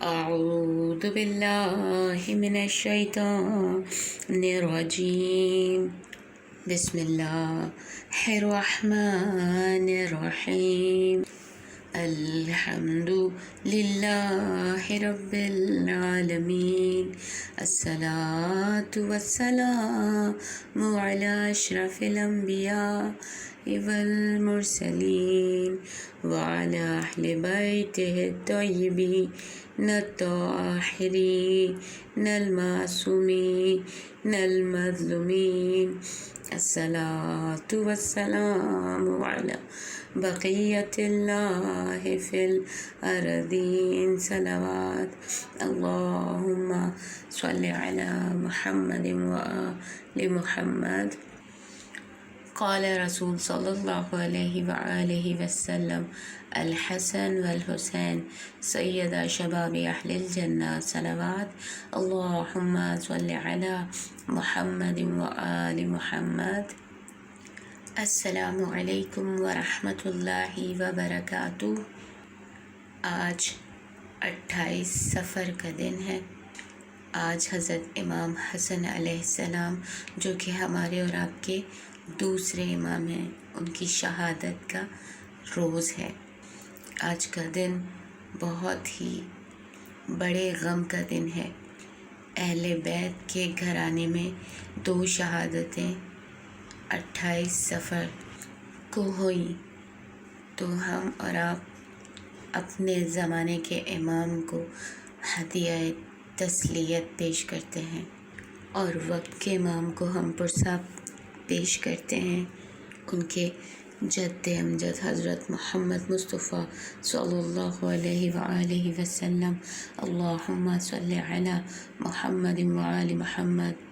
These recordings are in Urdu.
أعوذ بالله من الشيطان الرجيم بسم الله الرحمن الرحيم الحمد لله رب العالمين الصلاة والسلام على أشرف الأنبياء والمرسلين وعلى أهل بيته الطيبين الطاهرين المعصومين المظلومين الصلاة والسلام على بقية الله في الأرضين صلوات اللهم صل على محمد وآل محمد. قال رسول صلی اللہ علیہ وآلہ وسلم الحسن والحسین سید شباب اہل الجنہ صلوات اللہم صل علی محمد وآل محمد. السلام علیکم ورحمۃ اللہ وبرکاتہ. آج 28 صفر کا دن ہے. آج حضرت امام حسن علیہ السلام جو کہ ہمارے اور آپ کے دوسرے امام ہیں ان کی شہادت کا روز ہے. آج کا دن بہت ہی بڑے غم کا دن ہے. اہل بیت کے گھرانے میں 2 شہادتیں 28 صفر کو ہوئیں تو ہم اور آپ اپنے زمانے کے امام کو ہدیہ تسلیت پیش کرتے ہیں اور وقت کے امام کو ہم پرسہ پیش کرتے ہیں. ان کے جد امجد حضرت محمد مصطفیٰ صلی اللہ علیہ وآلہ وسلم اللہم صلی علی محمد وآل محمد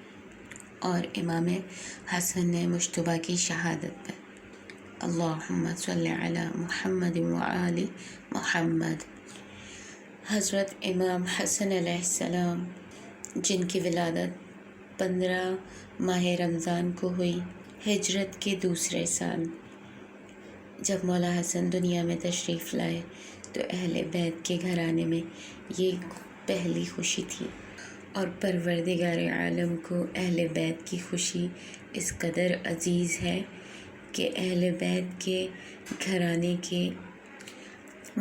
اور امام حسن مجتبیٰ کی شہادت پر اللہم صلی علی محمد وآل محمد. حضرت امام حسن علیہ السلام جن کی ولادت 15 ماہ رمضان کو ہوئی ہجرت کے دوسرے سال. جب مولا حسن دنیا میں تشریف لائے تو اہل بیت کے گھرانے میں یہ پہلی خوشی تھی اور پروردگار عالم کو اہل بیت کی خوشی اس قدر عزیز ہے کہ اہل بیت کے گھرانے کے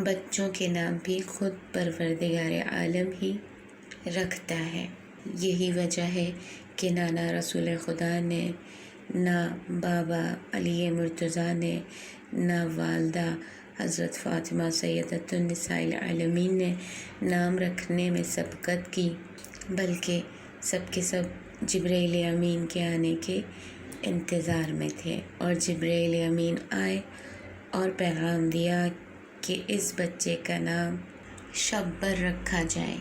بچوں کے نام بھی خود پروردگار عالم ہی رکھتا ہے. یہی وجہ ہے کہ نانا رسول خدا نے نہ بابا علی مرتضیٰ نے نہ والدہ حضرت فاطمہ سیدۃ النساء العالمین نے نام رکھنے میں سبقت کی بلکہ سب کے سب جبرائیل امین کے آنے کے انتظار میں تھے. اور جبرائیل امین آئے اور پیغام دیا کہ اس بچے کا نام شبر رکھا جائے.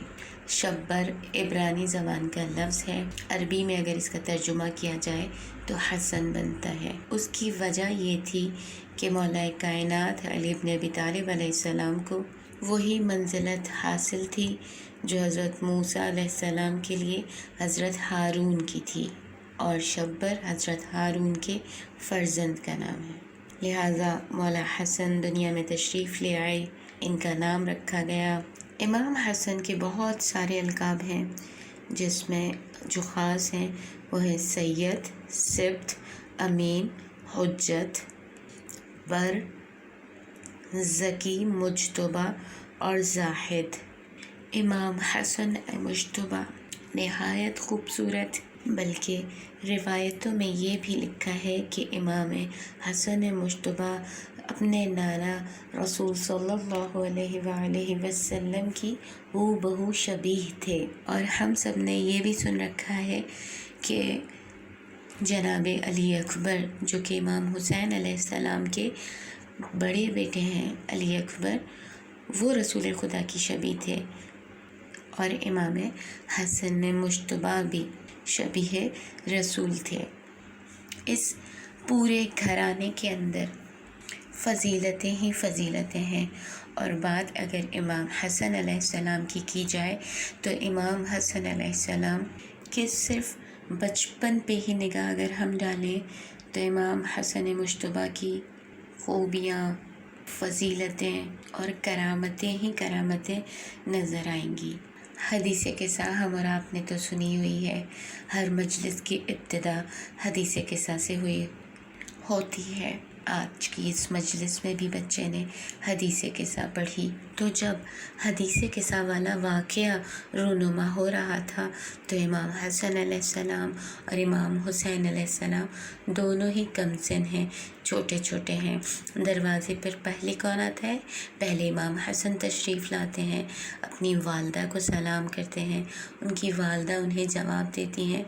شبر عبرانی زبان کا لفظ ہے. عربی میں اگر اس کا ترجمہ کیا جائے تو حسن بنتا ہے. اس کی وجہ یہ تھی کہ مولا کائنات علی بن ابی طالب علیہ السلام کو وہی منزلت حاصل تھی جو حضرت موسیٰ علیہ السلام کے لیے حضرت ہارون کی تھی اور شبر حضرت ہارون کے فرزند کا نام ہے. لہٰذا مولا حسن دنیا میں تشریف لے آئے. ان کا نام رکھا گیا. امام حسن کے بہت سارے القاب ہیں جس میں جو خاص ہیں وہ ہیں سید، سبت، امین، حجت، بر، ذکی، مجتبیٰ اور زاہد. امام حسن مجتبیٰ نہایت خوبصورت، بلکہ روایتوں میں یہ بھی لکھا ہے کہ امام حسن مجتبیٰ اپنے نانا رسول صلی اللہ علیہ وآلہ وسلم کی ہو بہو شبیہ تھے. اور ہم سب نے یہ بھی سن رکھا ہے کہ جناب علی اکبر جو کہ امام حسین علیہ السلام کے بڑے بیٹے ہیں علی اکبر، وہ رسول خدا کی شبیہ تھے اور امام حسن مجتبیٰ بھی شبیہ رسول تھے. اس پورے گھرانے کے اندر فضیلتیں ہی فضیلتیں ہیں. اور بات اگر امام حسن علیہ السلام کی جائے تو امام حسن علیہ السلام کے صرف بچپن پہ ہی نگاہ اگر ہم ڈالیں تو امام حسن مجتبیٰ کی خوبیاں فضیلتیں اور کرامتیں ہی کرامتیں نظر آئیں گی۔ حدیث قصہ ہم اور آپ نے تو سنی ہوئی ہے، ہر مجلس کی ابتدا حدیث قصہ سے ہوتی ہے۔ آج کی اس مجلس میں بھی بچے نے حدیث قصہ پڑھی، تو جب حدیث قصہ والا واقعہ رونما ہو رہا تھا تو امام حسن علیہ السلام اور امام حسین علیہ السلام دونوں ہی کم سن ہیں، چھوٹے چھوٹے ہیں۔ دروازے پر پہلے کون آتا ہے؟ پہلے امام حسن تشریف لاتے ہیں، اپنی والدہ کو سلام کرتے ہیں، ان کی والدہ انہیں جواب دیتی ہیں،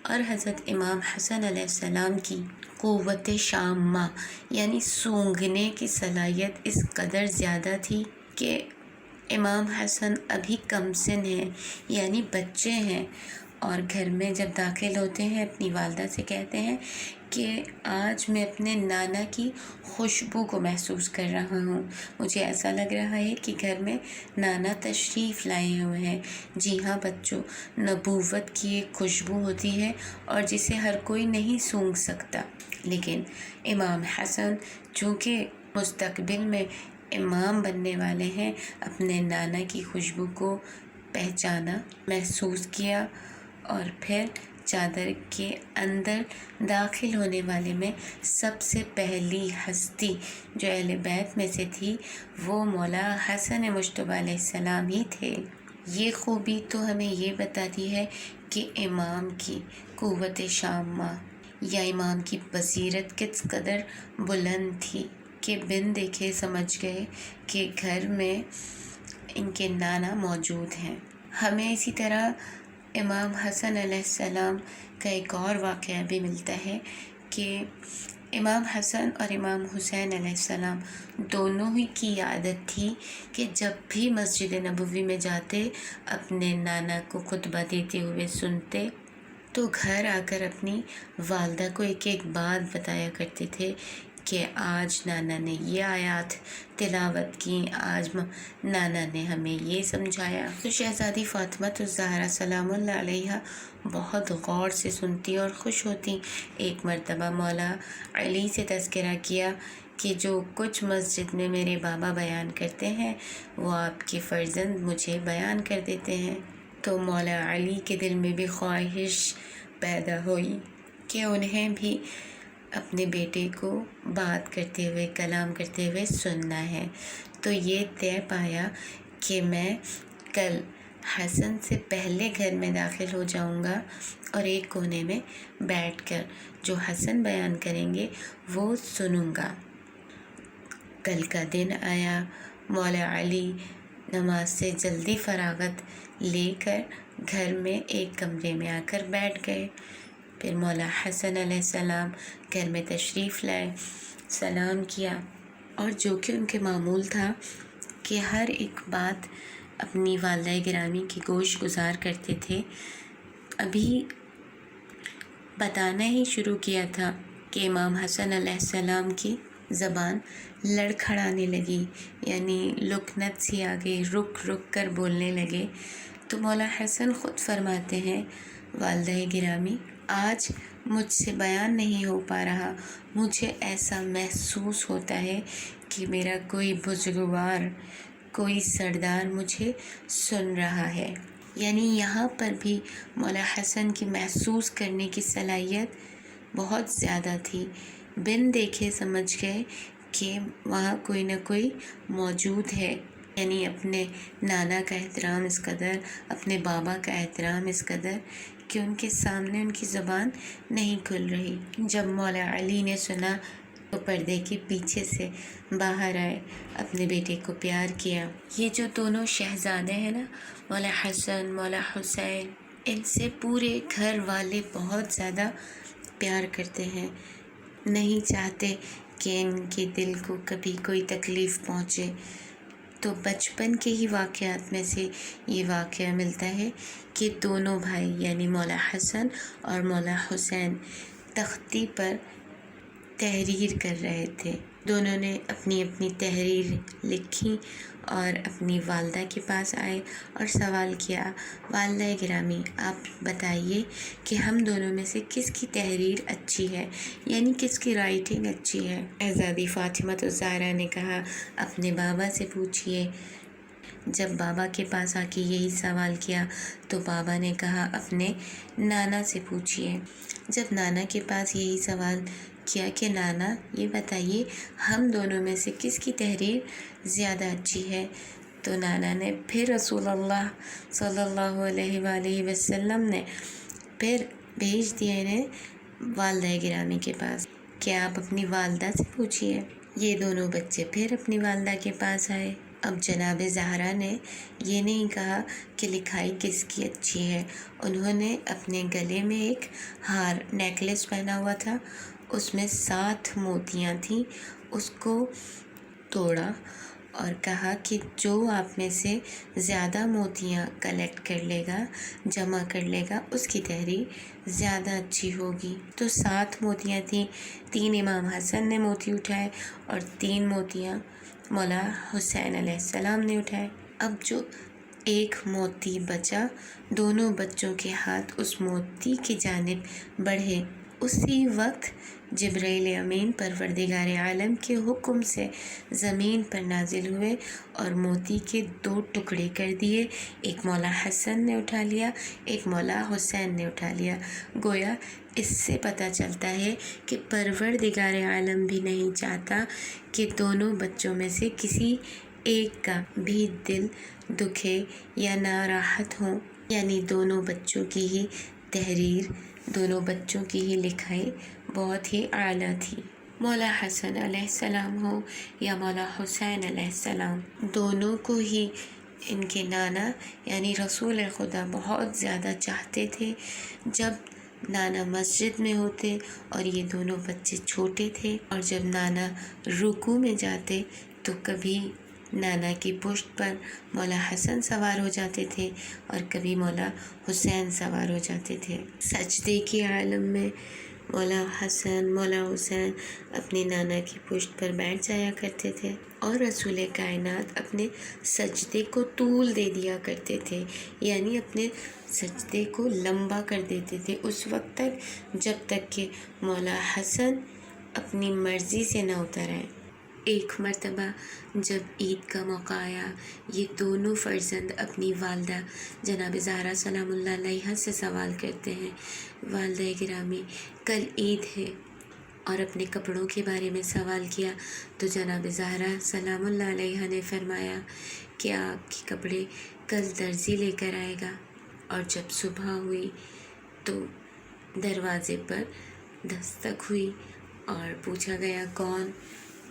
اور حضرت امام حسن علیہ السلام کی قوت شامہ یعنی سونگھنے کی صلاحیت اس قدر زیادہ تھی کہ امام حسن ابھی کم سن ہیں یعنی بچے ہیں، اور گھر میں جب داخل ہوتے ہیں اپنی والدہ سے کہتے ہیں کہ آج میں اپنے نانا کی خوشبو کو محسوس کر رہا ہوں، مجھے ایسا لگ رہا ہے کہ گھر میں نانا تشریف لائے ہوئے ہیں۔ جی ہاں بچوں، نبوت کی ایک خوشبو ہوتی ہے اور جسے ہر کوئی نہیں سونگھ سکتا، لیکن امام حسن چونکہ مستقبل میں امام بننے والے ہیں، اپنے نانا کی خوشبو کو پہچانا، محسوس کیا، اور پھر چادر کے اندر داخل ہونے والے میں سب سے پہلی ہستی جو اہل بیت میں سے تھی وہ مولا حسن مجتبیٰ علیہ السلام ہی تھے۔ یہ خوبی تو ہمیں یہ بتاتی ہے کہ امام کی قوت شامہ یا امام کی بصیرت کس قدر بلند تھی کہ بن دیکھے سمجھ گئے کہ گھر میں ان کے نانا موجود ہیں۔ ہمیں اسی طرح امام حسن علیہ السلام کا ایک اور واقعہ بھی ملتا ہے کہ امام حسن اور امام حسین علیہ السلام دونوں ہی کی عادت تھی کہ جب بھی مسجد نبوی میں جاتے اپنے نانا کو خطبہ دیتے ہوئے سنتے تو گھر آ کر اپنی والدہ کو ایک ایک بات بتایا کرتے تھے کہ آج نانا نے یہ آیات تلاوت کی، آج نانا نے ہمیں یہ سمجھایا۔ تو شہزادی فاطمہ الزہرا سلام اللہ علیہا بہت غور سے سنتی اور خوش ہوتی۔ ایک مرتبہ مولا علی سے تذکرہ کیا کہ جو کچھ مسجد میں میرے بابا بیان کرتے ہیں وہ آپ کے فرزند مجھے بیان کر دیتے ہیں۔ تو مولا علی کے دل میں بھی خواہش پیدا ہوئی کہ انہیں بھی اپنے بیٹے کو بات کرتے ہوئے، کلام کرتے ہوئے سننا ہے۔ تو یہ طے پایا کہ میں کل حسن سے پہلے گھر میں داخل ہو جاؤں گا اور ایک کونے میں بیٹھ کر جو حسن بیان کریں گے وہ سنوں گا۔ کل کا دن آیا، مولا علی نماز سے جلدی فراغت لے کر گھر میں ایک کمرے میں آ کر بیٹھ گئے۔ پھر مولا حسن علیہ السلام گھر میں تشریف لائے، سلام کیا، اور جو کہ ان کے معمول تھا کہ ہر ایک بات اپنی والدہ گرامی کی گوش گزار کرتے تھے، ابھی بتانا ہی شروع کیا تھا کہ امام حسن علیہ السلام کی زبان لڑکھڑانے لگی، یعنی لکنت سی آ گئی، رک رک کر بولنے لگے۔ تو مولا حسن خود فرماتے ہیں، والدہ گرامی آج مجھ سے بیان نہیں ہو پا رہا، مجھے ایسا محسوس ہوتا ہے کہ میرا کوئی بزرگوار، کوئی سردار مجھے سن رہا ہے۔ یعنی یہاں پر بھی مولا حسن کی محسوس کرنے کی صلاحیت بہت زیادہ تھی، بن دیکھے سمجھ گئے کہ وہاں کوئی نہ کوئی موجود ہے، یعنی اپنے نانا کا احترام اس قدر، اپنے بابا کا احترام اس قدر کہ ان کے سامنے ان کی زبان نہیں کھل رہی۔ جب مولا علی نے سنا تو پردے کے پیچھے سے باہر آئے، اپنے بیٹے کو پیار کیا۔ یہ جو دونوں شہزادے ہیں نا، مولا حسن، مولا حسین، ان سے پورے گھر والے بہت زیادہ پیار کرتے ہیں، نہیں چاہتے کہ ان کے دل کو کبھی کوئی تکلیف پہنچے۔ تو بچپن کے ہی واقعات میں سے یہ واقعہ ملتا ہے کہ دونوں بھائی یعنی مولا حسن اور مولا حسین تختی پر تحریر کر رہے تھے، دونوں نے اپنی اپنی تحریر لکھی اور اپنی والدہ کے پاس آئے اور سوال کیا، والدہ گرامی آپ بتائیے کہ ہم دونوں میں سے کس کی تحریر اچھی ہے، یعنی کس کی رائٹنگ اچھی ہے۔ اعزازی فاطمہ الزہرا نے کہا اپنے بابا سے پوچھئے۔ جب بابا کے پاس آ کے یہی سوال کیا تو بابا نے کہا اپنے نانا سے پوچھئے۔ جب نانا کے پاس یہی سوال کیا کہ نانا یہ بتائیے ہم دونوں میں سے کس کی تحریر زیادہ اچھی ہے، تو نانا نے پھر رسول اللہ صلی اللہ علیہ وآلہ وسلم نے پھر بھیج دیے انہیں والدہ گرامی کے پاس کہ آپ اپنی والدہ سے پوچھئے۔ یہ دونوں بچے پھر اپنی والدہ کے پاس آئے۔ اب جناب زہرا نے یہ نہیں کہا کہ لکھائی کس کی اچھی ہے، انہوں نے اپنے گلے میں ایک ہار نیکلس پہنا ہوا تھا، اس میں 7 موتیاں تھیں، اس کو توڑا اور کہا کہ جو آپ میں سے زیادہ موتیاں کلیکٹ کر لے گا، جمع کر لے گا، اس کی تحریر زیادہ اچھی ہوگی۔ تو 7 موتیاں تھیں، 3 امام حسن نے موتی اٹھائے اور 3 موتیاں مولا حسین علیہ السلام نے اٹھائے۔ اب جو ایک موتی بچا، دونوں بچوں کے ہاتھ اس موتی کی جانب بڑھے، اسی وقت جبرائیل امین پروردگار عالم کے حکم سے زمین پر نازل ہوئے اور موتی کے 2 ٹکڑے کر دیے، ایک مولا حسن نے اٹھا لیا، ایک مولا حسین نے اٹھا لیا۔ گویا اس سے پتہ چلتا ہے کہ پروردگار عالم بھی نہیں چاہتا کہ دونوں بچوں میں سے کسی ایک کا بھی دل دکھے یا ناراحت ہو، یعنی دونوں بچوں کی ہی تحریر، دونوں بچوں کی ہی لکھائی بہت ہی اعلیٰ تھی۔ مولا حسن علیہ السلام ہو یا مولا حسین علیہ السلام، دونوں کو ہی ان کے نانا یعنی رسول خدا بہت زیادہ چاہتے تھے۔ جب نانا مسجد میں ہوتے اور یہ دونوں بچے چھوٹے تھے، اور جب نانا رکوع میں جاتے تو کبھی نانا کی پشت پر مولا حسن سوار ہو جاتے تھے اور کبھی مولا حسین سوار ہو جاتے تھے۔ سجدے کے عالم میں مولا حسن، مولا حسین اپنے نانا کی پشت پر بیٹھ جایا کرتے تھے اور رسول کائنات اپنے سجدے کو طول دے دیا کرتے تھے، یعنی اپنے سجدے کو لمبا کر دیتے تھے اس وقت تک جب تک کہ مولا حسن اپنی مرضی سے نہ اتر آئے۔ ایک مرتبہ جب عید کا موقع آیا، یہ دونوں فرزند اپنی والدہ جناب زہرا سلام اللہ علیہا سے سوال کرتے ہیں، والدہ گرامی کل عید ہے، اور اپنے کپڑوں کے بارے میں سوال کیا تو جناب زہرا سلام اللہ علیہا نے فرمایا کہ آپ کے کپڑے کل درزی لے کر آئے گا۔ اور جب صبح ہوئی تو دروازے پر دستک ہوئی اور پوچھا گیا کون،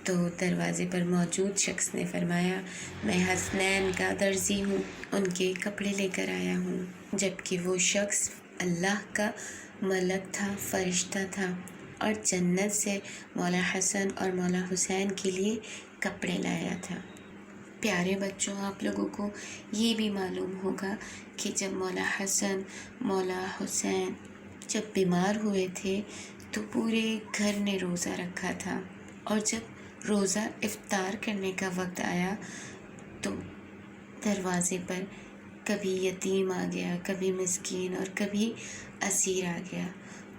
تو دروازے پر موجود شخص نے فرمایا میں حسنین کا درزی ہوں، ان کے کپڑے لے کر آیا ہوں، جبکہ وہ شخص اللہ کا ملک تھا، فرشتہ تھا اور جنت سے مولا حسن اور مولا حسین کے لیے کپڑے لایا تھا۔ پیارے بچوں، آپ لوگوں کو یہ بھی معلوم ہوگا کہ جب مولا حسن، مولا حسین جب بیمار ہوئے تھے تو پورے گھر نے روزہ رکھا تھا، اور جب روزہ افطار کرنے کا وقت آیا تو دروازے پر کبھی یتیم آ گیا، کبھی مسکین اور کبھی اسیر آ گیا،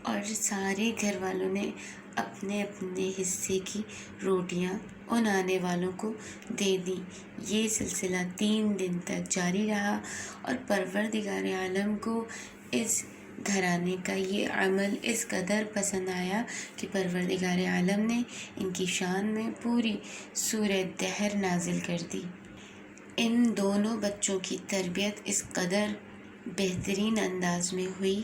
اور سارے گھر والوں نے اپنے اپنے حصے کی روٹیاں ان آنے والوں کو دے دیں۔ یہ سلسلہ 3 دن تک جاری رہا اور پروردگار عالم کو اس گھرانے کا یہ عمل اس قدر پسند آیا کہ پروردگار عالم نے ان کی شان میں پوری سورہ دہر نازل کر دی۔ ان دونوں بچوں کی تربیت اس قدر بہترین انداز میں ہوئی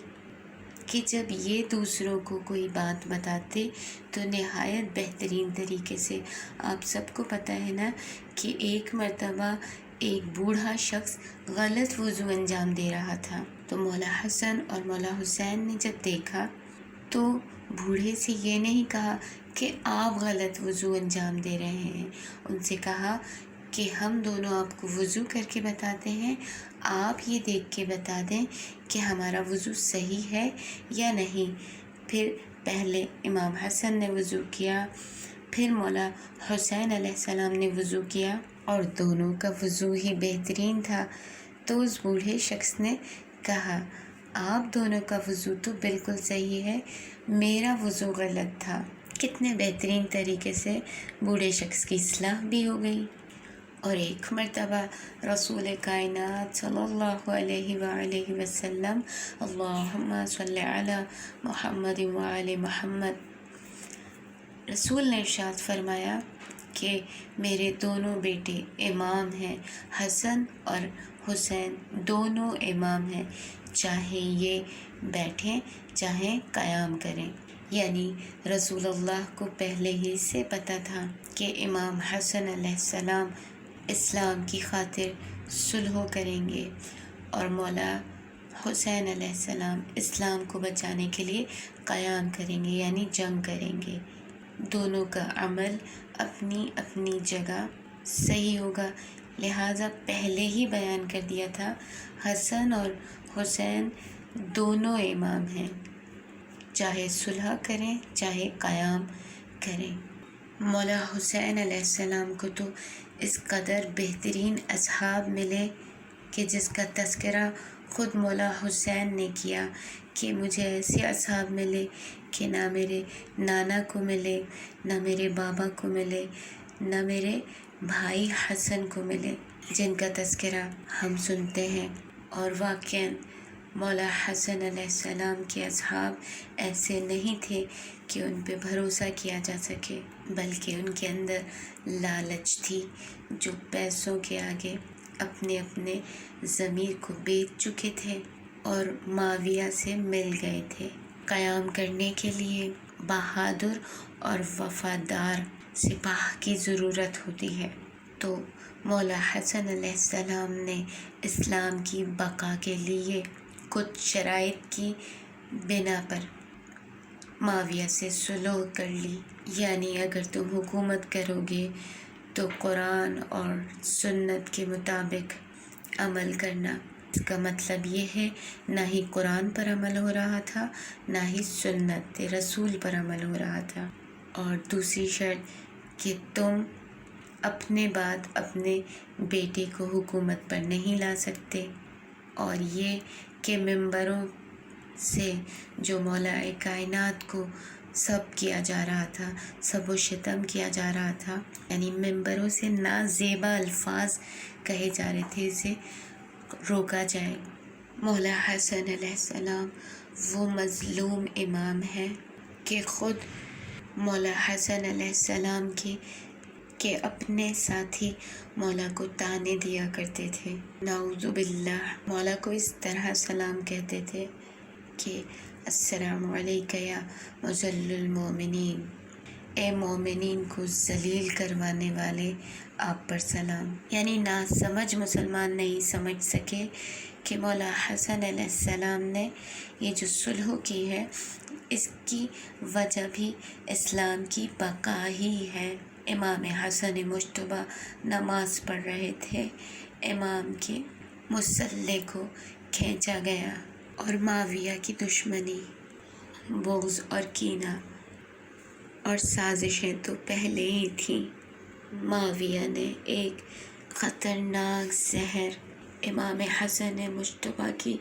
کہ جب یہ دوسروں کو کوئی بات بتاتے تو نہایت بہترین طریقے سے، آپ سب کو پتہ ہے نا کہ ایک مرتبہ ایک بوڑھا شخص غلط وضو انجام دے رہا تھا، تو مولا حسن اور مولا حسین نے جب دیکھا تو بوڑھے سے یہ نہیں کہا کہ آپ غلط وضو انجام دے رہے ہیں، ان سے کہا کہ ہم دونوں آپ کو وضو کر کے بتاتے ہیں، آپ یہ دیکھ کے بتا دیں کہ ہمارا وضو صحیح ہے یا نہیں۔ پھر پہلے امام حسن نے وضو کیا، پھر مولا حسین علیہ السلام نے وضو کیا اور دونوں کا وضو ہی بہترین تھا۔ تو اس بوڑھے شخص نے کہا آپ دونوں کا وضو تو بالکل صحیح ہے، میرا وضو غلط تھا۔ کتنے بہترین طریقے سے بوڑھے شخص کی اصلاح بھی ہو گئی۔ اور ایک مرتبہ رسول کائنات صلی اللہ علیہ وآلہ وسلم اللہم صلی علی محمد وعلی محمد، رسول نے ارشاد فرمایا کہ میرے دونوں بیٹے امام ہیں، حسن اور حسین دونوں امام ہیں، چاہے یہ بیٹھیں چاہے قیام کریں۔ یعنی رسول اللہ کو پہلے ہی سے پتہ تھا کہ امام حسن علیہ السلام اسلام کی خاطر صلح کریں گے اور مولا حسین علیہ السلام اسلام کو بچانے کے لیے قیام کریں گے، یعنی جنگ کریں گے۔ دونوں کا عمل اپنی اپنی جگہ صحیح ہوگا، لہٰذا پہلے ہی بیان کر دیا تھا حسن اور حسین دونوں امام ہیں، چاہے صلح کریں چاہے قیام کریں۔ مولا حسین علیہ السلام کو تو اس قدر بہترین اصحاب ملے کہ جس کا تذکرہ خود مولا حسین نے کیا کہ مجھے ایسے اصحاب ملے کہ نہ میرے نانا کو ملے، نہ میرے بابا کو ملے، نہ میرے بھائی حسن کو ملے، جن کا تذکرہ ہم سنتے ہیں۔ اور واقعاً مولا حسن علیہ السلام کے اصحاب ایسے نہیں تھے کہ ان پہ بھروسہ کیا جا سکے، بلکہ ان کے اندر لالچ تھی، جو پیسوں کے آگے اپنے اپنے ضمیر کو بیچ چکے تھے اور معاویہ سے مل گئے تھے۔ قیام کرنے کے لیے بہادر اور وفادار سپاہ کی ضرورت ہوتی ہے، تو مولا حسن علیہ السلام نے اسلام کی بقا کے لیے کچھ شرائط کی بنا پر معاویہ سے صلح کر لی، یعنی اگر تم حکومت کرو گے تو قرآن اور سنت کے مطابق عمل کرنا۔ اس کا مطلب یہ ہے نہ ہی قرآن پر عمل ہو رہا تھا، نہ ہی سنت رسول پر عمل ہو رہا تھا۔ اور دوسری شرط کہ تم اپنے بعد اپنے بیٹے کو حکومت پر نہیں لا سکتے، اور یہ کہ ممبروں سے جو مولا کائنات کو سب کیا جا رہا تھا، سب و شتم کیا جا رہا تھا، یعنی ممبروں سے نازیبا الفاظ کہے جا رہے تھے، اسے روکا جائے۔ مولا حسن علیہ السلام وہ مظلوم امام ہے کہ خود مولا حسن علیہ السلام کے اپنے ساتھی مولا کو طعنے دیا کرتے تھے، نعوذ باللہ۔ مولا کو اس طرح سلام کہتے تھے کہ السلام علیک یا مذل المومنین، اے مومنین کو ذلیل کروانے والے آپ پر سلام۔ یعنی ناسمجھ مسلمان نہیں سمجھ سکے کہ مولا حسن علیہ السلام نے یہ جو صلح کی ہے، اس کی وجہ بھی اسلام کی بقا ہی ہے۔ امام حسن مجتبی نماز پڑھ رہے تھے، امام کے مصلی کو کھینچا گیا، اور معاویہ کی دشمنی، بغض اور کینہ اور سازشیں تو پہلے ہی تھیں۔ معاویہ نے ایک خطرناک زہر امام حسن مجتبی کی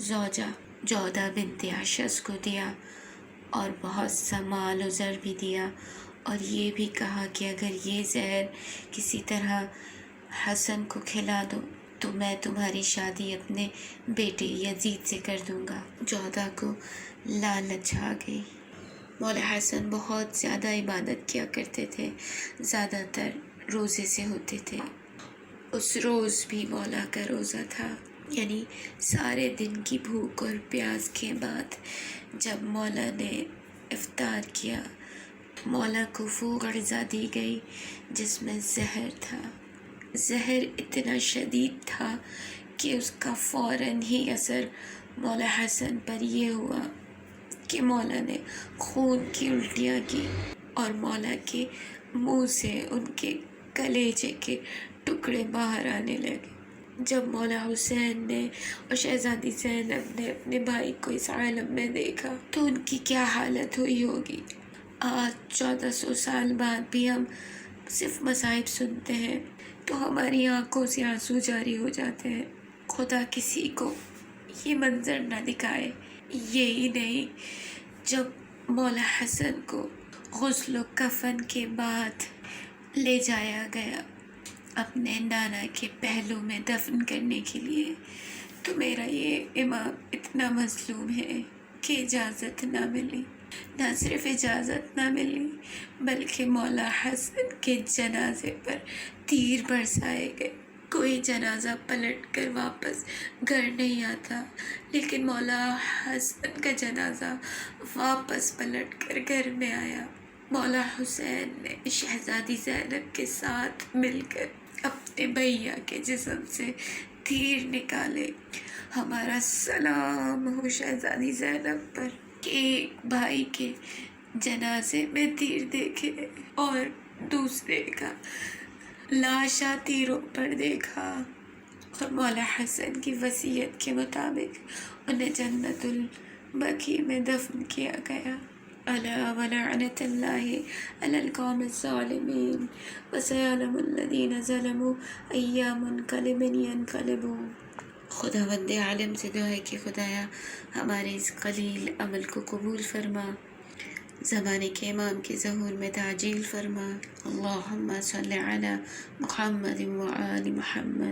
زوجہ جودہ بنت اشعث کو دیا، اور بہت سا مال و زر بھی دیا، اور یہ بھی کہا کہ اگر یہ زہر کسی طرح حسن کو کھلا دو تو میں تمہاری شادی اپنے بیٹے یزید سے کر دوں گا۔ جودہ کو لالچ آ گئی۔ مولا حسن بہت زیادہ عبادت کیا کرتے تھے، زیادہ تر روزے سے ہوتے تھے۔ اس روز بھی مولا کا روزہ تھا، یعنی سارے دن کی بھوک اور پیاس کے بعد جب مولا نے افطار کیا تو مولا کو وہ غذا دی گئی جس میں زہر تھا۔ زہر اتنا شدید تھا کہ اس کا فوراً ہی اثر مولا حسن پر یہ ہوا کہ مولا نے خون کی الٹیاں کی، اور مولا کے منہ سے ان کے کلیجے کے ٹکڑے باہر آنے لگے۔ جب مولا حسین نے اور شہزادی زینب نے اپنے بھائی کو اس عالم میں دیکھا تو ان کی کیا حالت ہوئی ہوگی۔ آج 1400 سال بعد بھی ہم صرف مصائب سنتے ہیں تو ہماری آنکھوں سے آنسو جاری ہو جاتے ہیں۔ خدا کسی کو یہ منظر نہ دکھائے۔ یہی نہیں، جب مولا حسن کو غسل و کفن کے بعد لے جایا گیا اپنے نانا کے پہلو میں دفن کرنے کے لیے، تو میرا یہ امام اتنا مظلوم ہے کہ اجازت نہ ملی۔ نہ صرف اجازت نہ ملی بلکہ مولا حسن کے جنازے پر تیر برسائے گئے۔ کوئی جنازہ پلٹ کر واپس گھر نہیں آتا، لیکن مولا حسن کا جنازہ واپس پلٹ کر گھر میں آیا۔ مولا حسین نے شہزادی زینب کے ساتھ مل کر اپنے بھیا کے جسم سے تیر نکالے۔ ہمارا سلام ہو شہزادی زینب پر کہ ایک بھائی کے جنازے میں تیر دیکھے اور دوسرے کا لاشا تیروں پر دیکھا، اور مولا حسن کی وصیت کے مطابق انہیں جنت البقیع میں دفن کیا گیا۔ الا ولعنت اللہ علی القوم الظالمین وسیعلم الذین ظلموا ای منقلب ینقلبون۔ خداوند عالم سے دعا ہے کہ خدایا ہمارے اس قلیل عمل کو قبول فرما، زمانے کے امام کے ظہور میں تعجیل فرما۔ اللہم صلی علی محمد وآل محمد۔